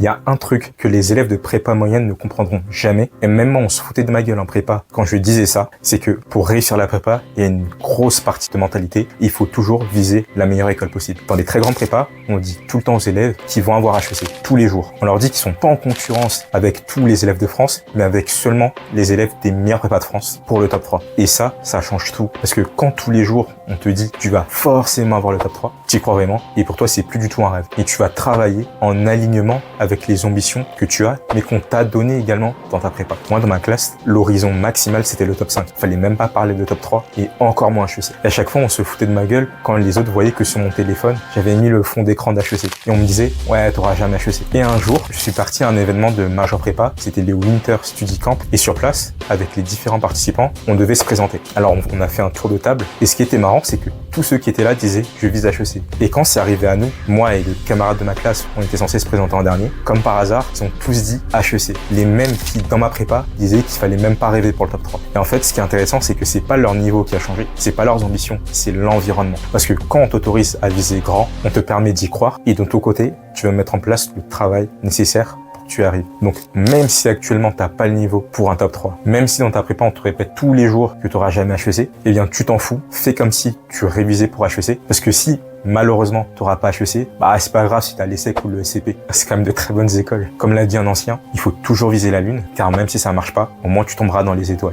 Il y a un truc que les élèves de prépa moyenne ne comprendront jamais, et même moi on se foutait de ma gueule en prépa quand je disais ça, c'est que pour réussir la prépa, il y a une grosse partie de mentalité, il faut toujours viser la meilleure école possible. Dans les très grandes prépas, on dit tout le temps aux élèves qu'ils vont avoir HEC, tous les jours. On leur dit qu'ils sont pas en concurrence avec tous les élèves de France, mais avec seulement les élèves des meilleures prépas de France pour le top 3. Et ça change tout. Parce que quand tous les jours, on te dit tu vas forcément avoir le top 3, tu y crois vraiment, et pour toi, c'est plus du tout un rêve. Et tu vas travailler en alignement avec les ambitions que tu as, mais qu'on t'a donné également dans ta prépa. Moi, dans ma classe, l'horizon maximal, c'était le top 5. Il fallait même pas parler de top 3, et encore moins HEC. Et à chaque fois, on se foutait de ma gueule quand les autres voyaient que sur mon téléphone, j'avais mis le fond d'écran d'HEC. Et on me disait, ouais, t'auras jamais HEC. Et un jour, je suis parti à un événement de Major Prépa, c'était les Winter Study Camp, et sur place, avec les différents participants, on devait se présenter. Alors, on a fait un tour de table, et ce qui était marrant, c'est que tous ceux qui étaient là disaient, je vise HEC. Et quand c'est arrivé à nous, moi et les camarades de ma classe, on était censés se présenter en dernier, comme par hasard, ils ont tous dit HEC. Les mêmes qui, dans ma prépa, disaient qu'il fallait même pas rêver pour le top 3. Et en fait, ce qui est intéressant, c'est que c'est pas leur niveau qui a changé, c'est pas leurs ambitions, c'est l'environnement. Parce que quand on t'autorise à viser grand, on te permet d'y croire, et de ton côté, tu vas mettre en place le travail nécessaire pour que tu arrives. Donc, même si actuellement t'as pas le niveau pour un top 3, même si dans ta prépa on te répète tous les jours que t'auras jamais HEC, eh bien tu t'en fous, fais comme si tu révisais pour HEC, parce que si malheureusement t'auras pas HEC, bah c'est pas grave si t'as l'ESSEC ou le SCP, c'est quand même de très bonnes écoles. Comme l'a dit un ancien, il faut toujours viser la lune, car même si ça marche pas, au moins tu tomberas dans les étoiles.